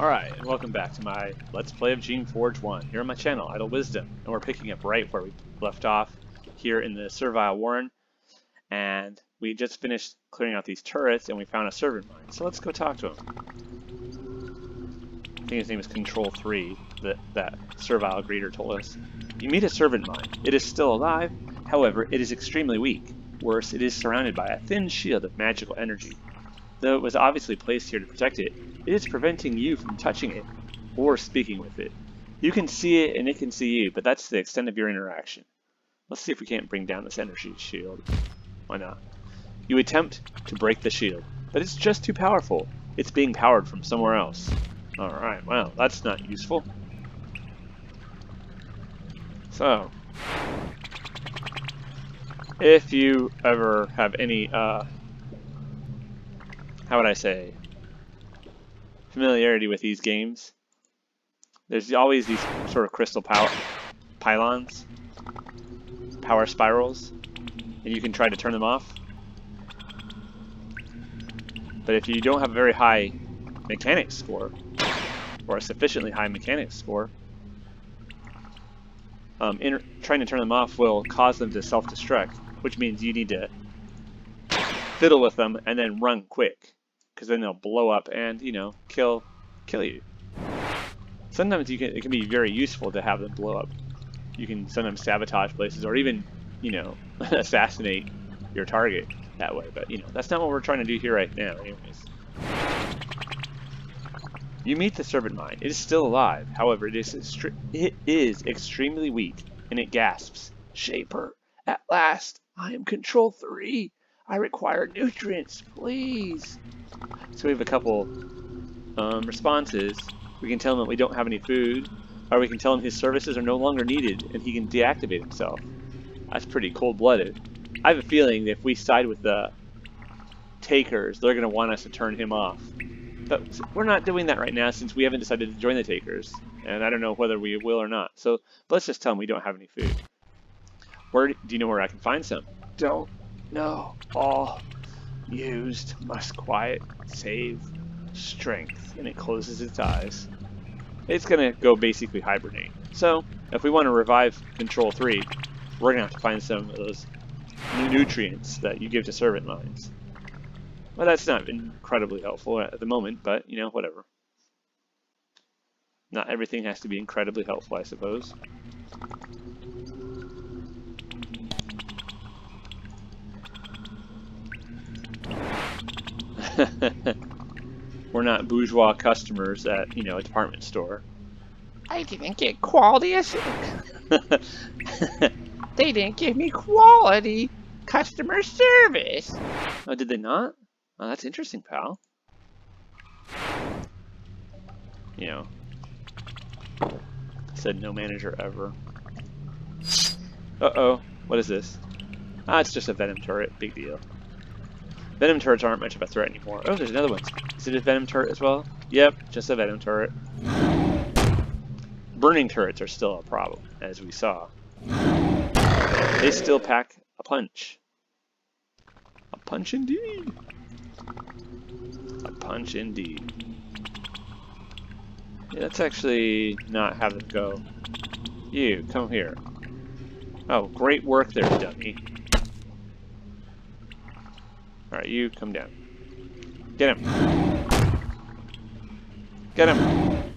Alright, and welcome back to my Let's Play of Geneforge 1 here on my channel, Idle Wisdom. And we're picking up right where we left off here in the Servile Warren. And we just finished clearing out these turrets and we found a servant mine. So let's go talk to him. I think his name is Control 3, that Servile greeter told us. You meet a servant mine. It is still alive, however, it is extremely weak. Worse, it is surrounded by a thin shield of magical energy. Though it was obviously placed here to protect it, it is preventing you from touching it or speaking with it. You can see it and it can see you, but that's the extent of your interaction. Let's see if we can't bring down this energy shield. Why not? You attempt to break the shield, but it's just too powerful. It's being powered from somewhere else. Alright, well, that's not useful. So, if you ever have any, how would I say, familiarity with these games, there's always these sort of crystal pylons, power spirals, and you can try to turn them off. But if you don't have a very high mechanics score, or a sufficiently high mechanics score, trying to turn them off will cause them to self-destruct, which means you need to fiddle with them and then run quick, because then they'll blow up and, you know, kill you. Sometimes it can be very useful to have them blow up. You can sometimes sabotage places or even, you know, assassinate your target that way. But, you know, that's not what we're trying to do here right now anyways. You meet the servant mine. It is still alive. However, it is extremely weak, and it gasps. Shaper, at last, I am Control 3. I require nutrients, please. So we have a couple responses. We can tell him that we don't have any food, or we can tell him his services are no longer needed and he can deactivate himself. That's pretty cold-blooded. I have a feeling that if we side with the takers, they're going to want us to turn him off. But we're not doing that right now since we haven't decided to join the takers, and I don't know whether we will or not. So let's just tell him we don't have any food. Where do you know where I can find some? Don't know. All used. Must quiet. Save. Strength. And it closes its eyes. It's gonna go basically hibernate. So if we want to revive Control 3, we're gonna have to find some of those nutrients that you give to servant mines. Well, that's not incredibly helpful at the moment, but you know, whatever. Not everything has to be incredibly helpful, I suppose. We're not bourgeois customers at, you know, a department store. I didn't get quality They didn't give me quality customer service. Oh, did they not? Oh, that's interesting, pal. You know, said no manager ever. Uh-oh, what is this? Ah, it's just a venom turret, big deal. Venom turrets aren't much of a threat anymore. Oh, there's another one. Is it a venom turret as well? Yep, just a venom turret. Burning turrets are still a problem, as we saw. They still pack a punch. A punch indeed. A punch indeed. Yeah, let's actually not have them go. You, come here. Oh, great work there, dummy. Alright, you come down. Get him. Get him.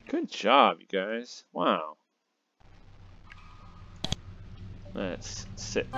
Good job, you guys. Wow. That's 6.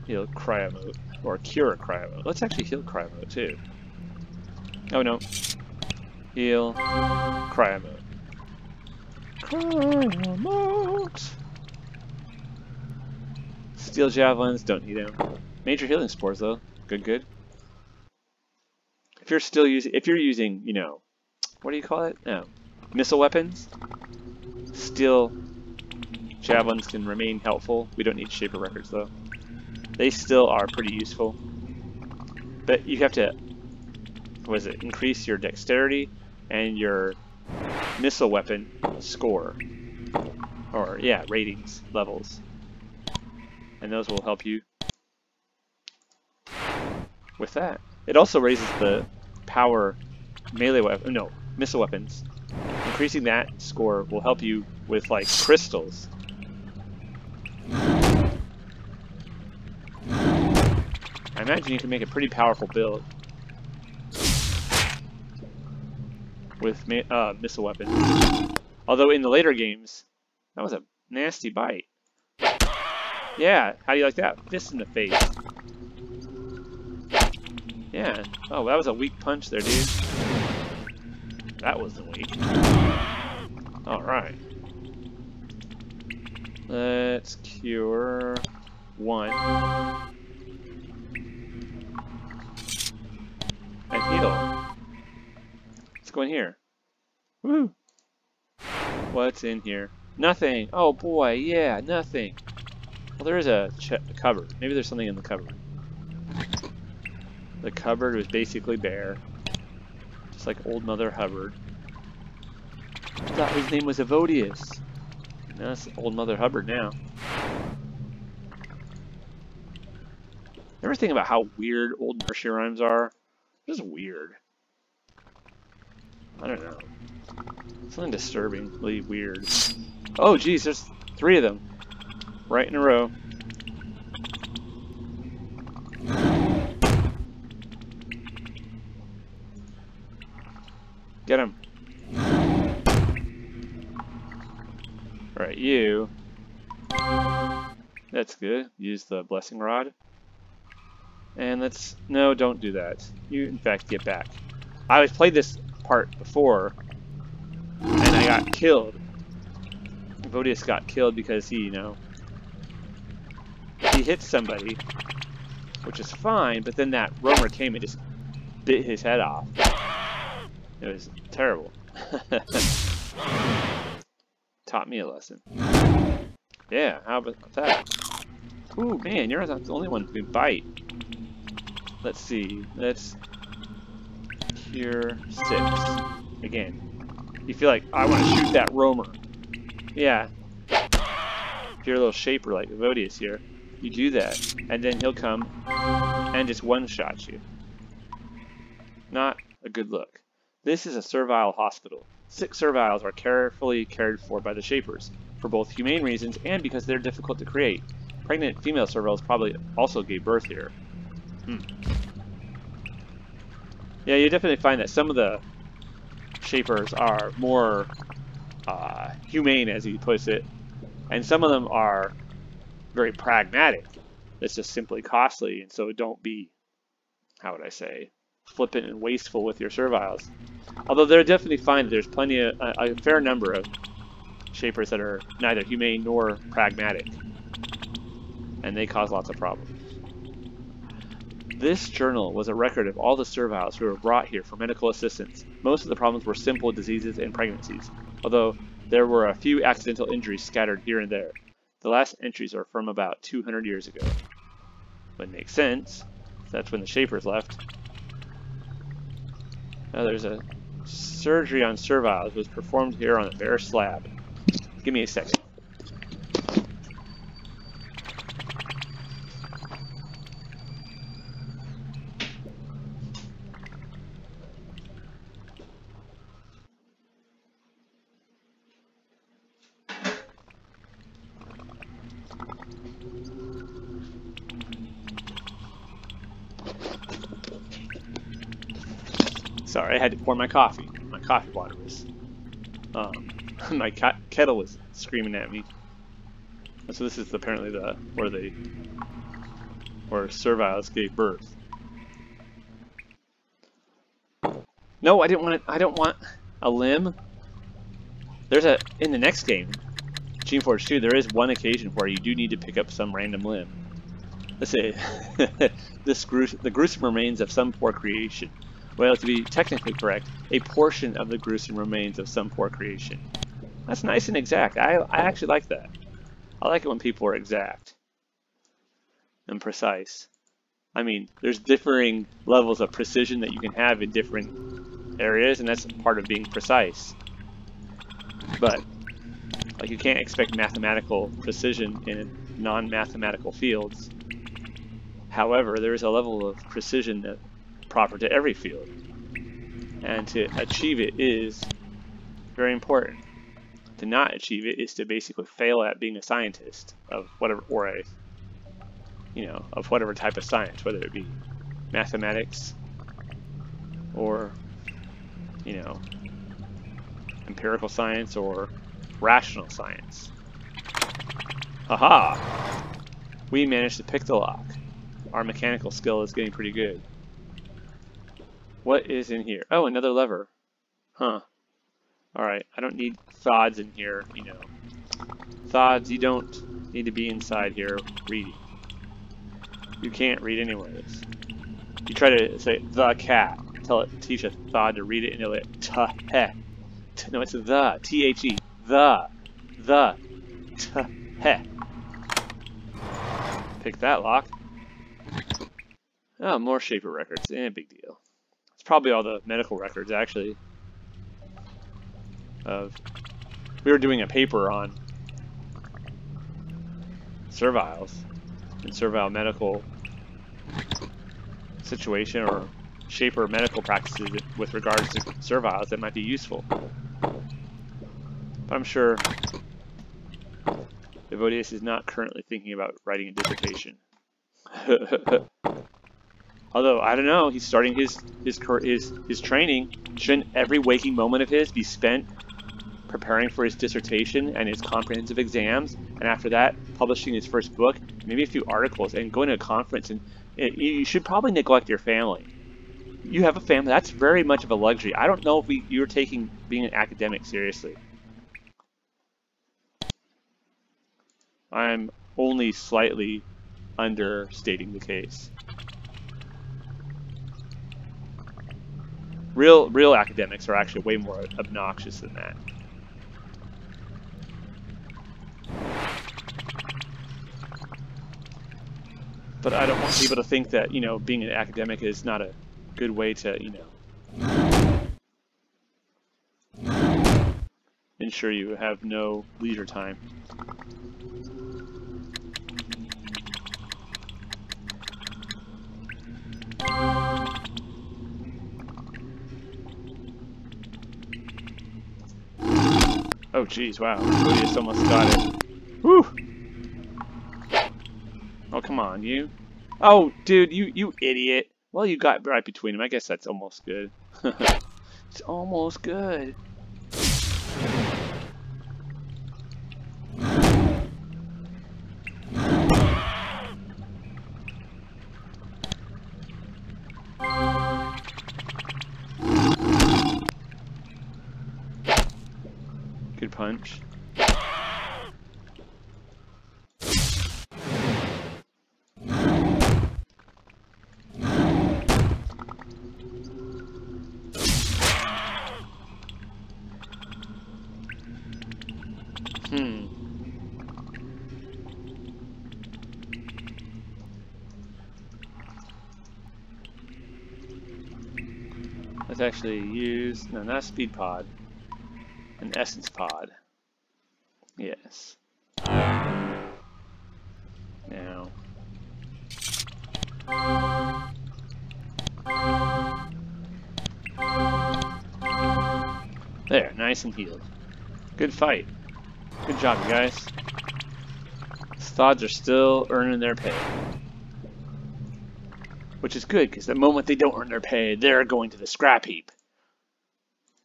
Heal cryo mode. Or cure cryo mode. Let's actually heal cryo mode too. Oh no. Heal cryo mode. Cryo mode. Steel javelins, don't need them. Major healing spores though. Good. If you're using, you know, what do you call it? No. Missile weapons, steel javelins can remain helpful. We don't need Shaper records though. They still are pretty useful. But you have to, what is it, increase your dexterity and your missile weapon score. Or, yeah, ratings, levels. And those will help you with that. It also raises the power melee weapon, no, missile weapons. Increasing that score will help you with like crystals. I imagine you can make a pretty powerful build with missile weapons. Although in the later games, that was a nasty bite. Yeah, how do you like that? Fist in the face. Yeah. Oh, that was a weak punch there, dude. That wasn't weak. Alright. Let's cure one. And heal. Let's go in here. Woo! What's in here? Nothing! Oh boy, yeah, nothing. Well, there is a cupboard. Maybe there's something in the cupboard. The cupboard was basically bare. Just like old Mother Hubbard. I thought his name was Evodius. No, it's old Mother Hubbard now. Ever think about how weird old nursery rhymes are? Just weird. I don't know. Something disturbingly weird. Oh geez, there's 3 of them. Right in a row. Get him. Alright, you. That's good. Use the blessing rod. And let's... No, don't do that. You, in fact, get back. I always played this part before, and I got killed. Evodius got killed because he, you know... He hit somebody, which is fine, but then that roamer came and just bit his head off. It was terrible. Taught me a lesson. Yeah, how about that? Ooh, man, you're not the only one who can bite. Let's see. Let's cure 6. Again. You feel like, I want to shoot that roamer. Yeah. If you're a little shaper like Evodius here, you do that, and then he'll come and just one-shot you. Not a good look. This is a servile hospital. Sick serviles are carefully cared for by the shapers, for both humane reasons and because they're difficult to create. Pregnant female serviles probably also gave birth here. Yeah, you definitely find that some of the shapers are more humane, as he puts it, and some of them are very pragmatic. It's just simply costly, and so don't be, how would I say, flippant and wasteful with your serviles. Although they're definitely find that there's plenty of, a fair number of shapers that are neither humane nor pragmatic, and they cause lots of problems. This journal was a record of all the serviles who were brought here for medical assistance. Most of the problems were simple diseases and pregnancies, although there were a few accidental injuries scattered here and there. The last entries are from about 200 years ago. Would make sense. That's when the shapers left. Now there's a surgery on serviles was performed here on a bare slab. Give me a second. Sorry, I had to pour my coffee. My coffee water was... my kettle was screaming at me. So this is apparently the where serviles gave birth. No, I didn't want it. I don't want a limb. There's a in the next game, Geneforge 2. There is one occasion where you do need to pick up some random limb. Let's say the gruesome remains of some poor creation. Well, to be technically correct, a portion of the gruesome remains of some poor creation. That's nice and exact. I actually like that. I like it when people are exact and precise. I mean, there's differing levels of precision that you can have in different areas, and that's part of being precise. But, like, you can't expect mathematical precision in non-mathematical fields. However, there is a level of precision that proper to every field. And to achieve it is very important. To not achieve it is to basically fail at being a scientist of whatever, or a, of whatever type of science, whether it be mathematics or, empirical science or rational science. Haha! We managed to pick the lock. Our mechanical skill is getting pretty good. What is in here? Oh, another lever. Huh. Alright, I don't need Thods in here, Thods, you don't need to be inside here reading. You can't read anyways. You try to say the cat, teach a Thod to read it, and it'll be t-he. No, it's the, T-H-E, the, t-he. Pick that lock. Oh, more Shaper records, big deal. It's probably all the medical records, actually. We were doing a paper on Serviles and Servile medical situation, or Shaper medical practices with regards to Serviles that might be useful. But I'm sure Evodius is not currently thinking about writing a dissertation. Although, I don't know, he's starting his training. Shouldn't every waking moment of his be spent preparing for his dissertation and his comprehensive exams, and after that, publishing his first book, maybe a few articles, and going to a conference? And you should probably neglect your family. You have a family. That's very much of a luxury. I don't know if you're taking being an academic seriously. I'm only slightly understating the case. Real academics are actually way more obnoxious than that. But I don't want people to think that, being an academic is not a good way to, ensure you have no leisure time. Oh, geez, wow. Evodius almost got it. Whew! Oh, come on, you. Oh, dude, you idiot. Well, you got right between them. I guess that's almost good. It's almost good. Good punch. Let's actually use, no, not a speed pod, an essence pod. Yes. Now. There, nice and healed. Good fight. Good job, you guys. Thods are still earning their pay. Which is good, because the moment they don't earn their pay, they're going to the scrap heap.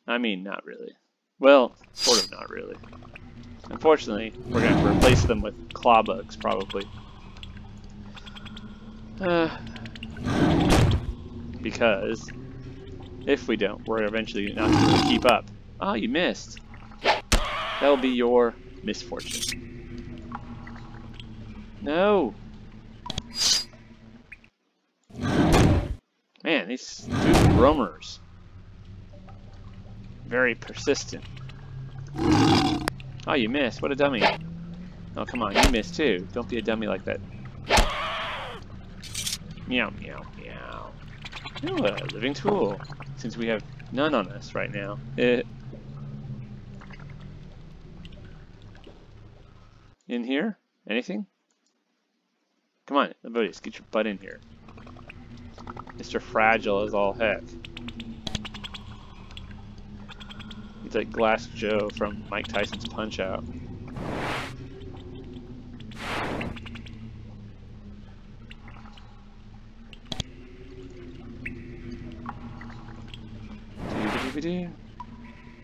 I mean, not really. Well, sort of not really. Unfortunately, we're going to have to replace them with claw bugs, probably. Because if we don't, we're eventually not going to keep up. Oh, you missed. That'll be your misfortune. No! Man, these dudes are roamers. Very persistent. Oh, you missed. What a dummy. Oh, come on. You missed, too. Don't be a dummy like that. Meow, meow, meow. Ooh, a living tool. Since we have none on us right now. In here? Anything? Come on, Evodius, get your butt in here. Mr. Fragile is all heck. It's like Glass Joe from Mike Tyson's Punch-Out.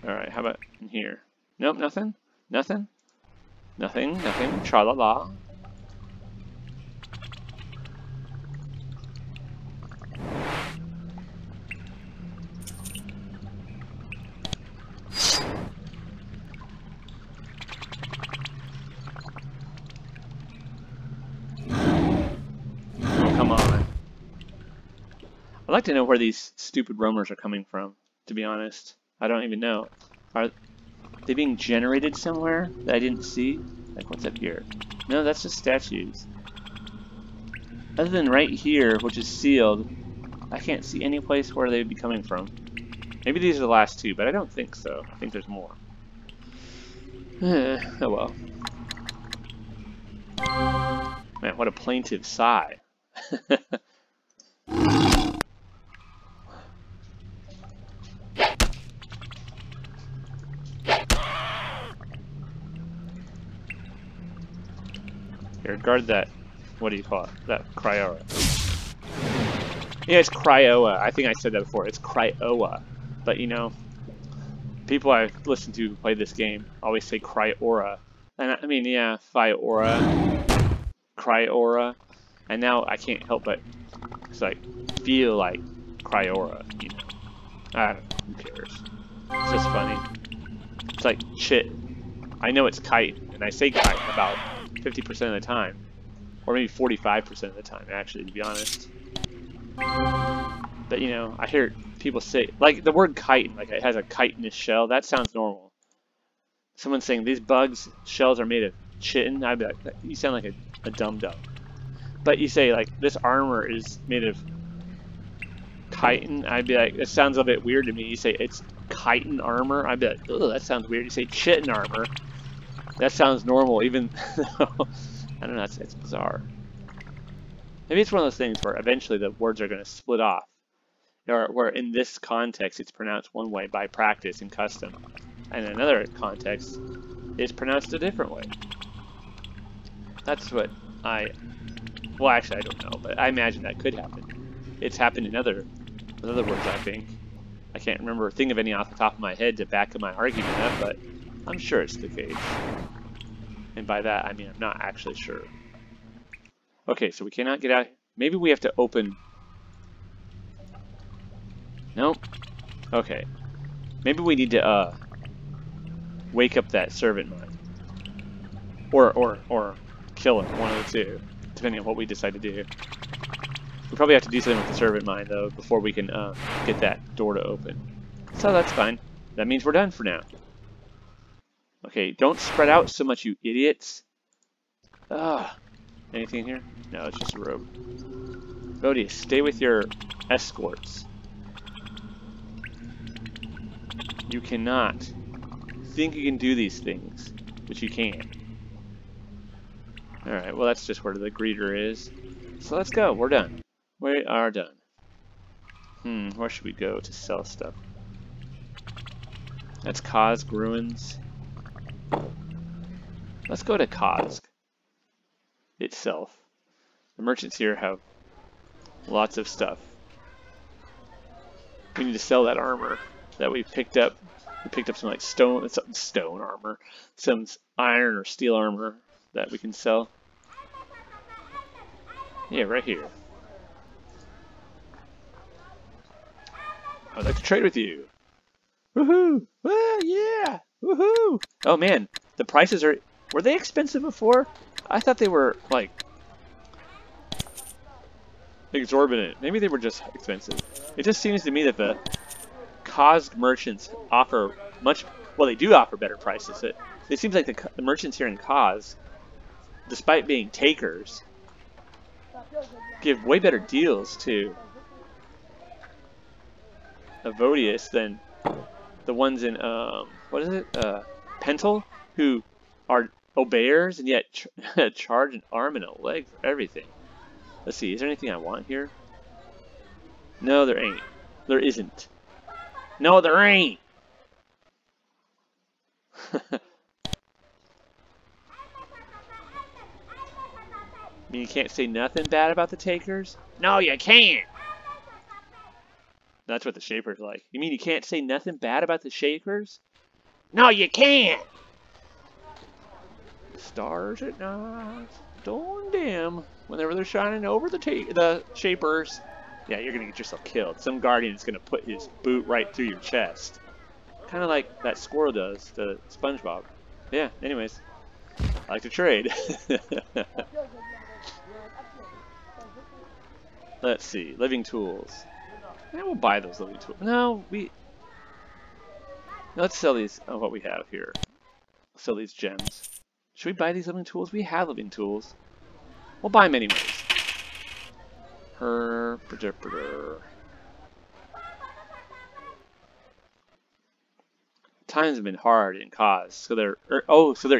Alright, how about in here? Nope, nothing. Nothing. Nothing. Nothing. Tra-la-la. Come on. I'd like to know where these stupid roamers are coming from, to be honest. I don't even know. Are they being generated somewhere that I didn't see? Like, what's up here? No, that's just statues. Other than right here, which is sealed, I can't see any place where they'd be coming from. Maybe these are the last two, but I don't think so. I think there's more. Oh well. Man, what a plaintive sigh. Here, guard that. What do you call it? That Cryoa. Yeah, it's Cryoa. I think I said that before. It's Cryoa. But you know, people I've listened to who play this game always say Cryora. And I mean, yeah, Fiora, Cryora. And now I can't help but feel like Cryora, you know. I don't know, who cares? It's just funny. It's like shit. I know it's kite, and I say kite about 50% of the time. Or maybe 45% of the time, actually, to be honest. But, you know, I hear people say, like, the word chitin, like it has a chitinous shell, that sounds normal. Someone saying, these bugs' shells are made of chitin, I'd be like, you sound like a dum-dum. But you say, like, this armor is made of chitin, I'd be like, it sounds a bit weird to me. You say, it's chitin armor, I'd be like, ugh, that sounds weird. You say chitin armor, that sounds normal, even though, I don't know, it's bizarre. Maybe it's one of those things where eventually the words are going to split off. Or where in this context it's pronounced one way by practice and custom. And in another context, it's pronounced a different way. That's what well actually I don't know, but I imagine that could happen. It's happened in other words, I think. I can't remember a thing of any off the top of my head to back up my argument up, but I'm sure it's the case. And by that, I mean I'm not actually sure. Okay, so we cannot get out. Maybe we have to open. Nope. Okay. Maybe we need to wake up that servant mine. Or kill it, one of the two, depending on what we decide to do. We probably have to do something with the servant mine though before we can get that door to open. So that's fine. That means we're done for now. Okay, don't spread out so much, you idiots. Anything in here? No, it's just a robe. Evodius, stay with your escorts. You cannot think you can do these things, but you can. Alright, well that's just where the greeter is. So let's go, we're done. We are done. Where should we go to sell stuff? That's Kozg Ruins. Let's go to Kozg itself. The merchants here have lots of stuff. We need to sell that armor that we picked up. We picked up some like stone armor, some iron or steel armor that we can sell. Yeah, right here. I'd like to trade with you. Woohoo! Yeah! Woohoo! Oh man, the prices were they expensive before? I thought they were like exorbitant. Maybe they were just expensive. It just seems to me that the Kozg merchants offer well, they do offer better prices. It seems like the merchants here in Kozg, despite being takers, give way better deals to Evodius than the ones in what is it? Pentel, who are obeyers and yet charge an arm and a leg for everything. Let's see, is there anything I want here? No, there ain't. There isn't. No, there ain't. I mean, you can't say nothing bad about the takers? No, you can't. That's what the Shaper's like. You mean you can't say nothing bad about the Shakers? No, you can't. Stars at night, dawn dim, whenever they're shining over the Shapers. Yeah, you're gonna get yourself killed. Some Guardian's gonna put his boot right through your chest. Kind of like that squirrel does to SpongeBob. Yeah, anyways. I like to trade. Let's see, living tools. Yeah, we'll buy those living tools. No, let's sell these, what we have here. Sell these gems. Should we buy these living tools? We have living tools. We'll buy them anyways. Times have been hard in cause, so they're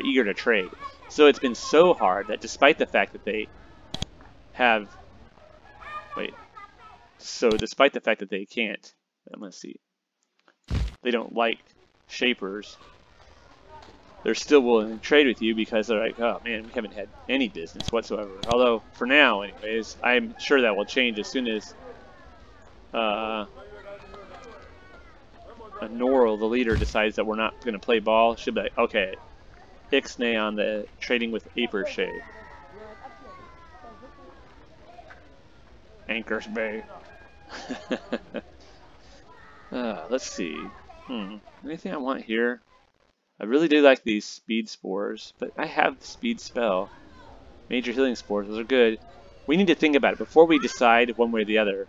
eager to trade. So it's been so hard that despite the fact that they have despite the fact that they can't, let's see, they don't like Shapers, they're still willing to trade with you because they're like, oh man, we haven't had any business whatsoever. Although, for now anyways, I'm sure that will change as soon as Norrell, the leader, decides that we're not going to play ball. She'll be like, okay, Ixnay on the trading with Apershay. Anchors Bay. Let's see. Anything I want here? I really do like these speed spores, but I have the speed spell. Major healing spores, those are good. We need to think about it before we decide one way or the other.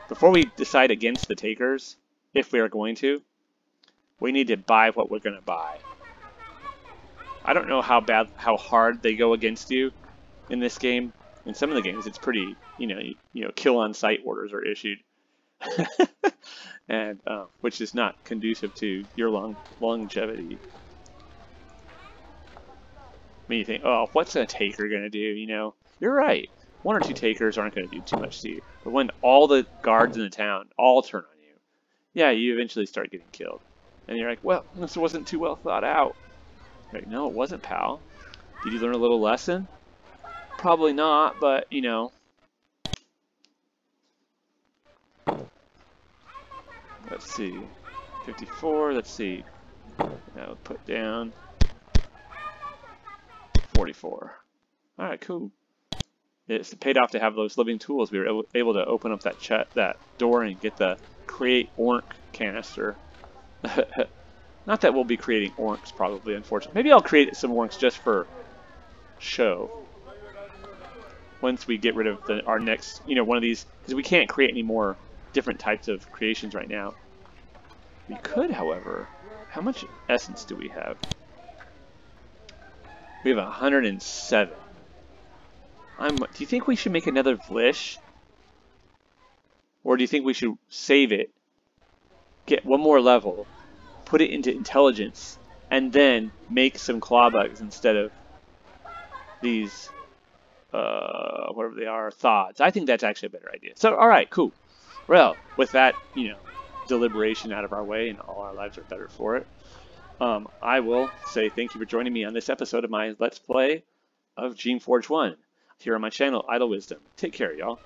Before we decide against the takers, if we are going to, we need to buy what we're going to buy. I don't know how hard they go against you in this game. In some of the games, it's pretty, you know, kill on sight orders are issued, and which is not conducive to your longevity. I mean, you think, oh, what's a taker gonna do? You know, you're right. One or two takers aren't gonna do too much to you, but when all the guards in the town all turn on you, yeah, you eventually start getting killed, and you're like, well, this wasn't too well thought out. Like, no, it wasn't, pal. Did you learn a little lesson? Probably not, but, you know. Let's see. 54, let's see. Now put down 44. Alright, cool. It's paid off to have those living tools. We were able to open up that door and get the create orc canister. Not that we'll be creating orcs, probably, unfortunately. Maybe I'll create some orcs just for show. Once we get rid of our next, one of these, because we can't create any more different types of creations right now. We could, however, how much essence do we have? We have 107. Do you think we should make another Vlish? Or do you think we should save it, get one more level, put it into intelligence, and then make some clawbugs instead of these whatever they are, thods? I think that's actually a better idea. So, alright, cool. Well, with that, deliberation out of our way, and all our lives are better for it, I will say thank you for joining me on this episode of my Let's Play of Geneforge 1 here on my channel, Idle Wisdom. Take care, y'all.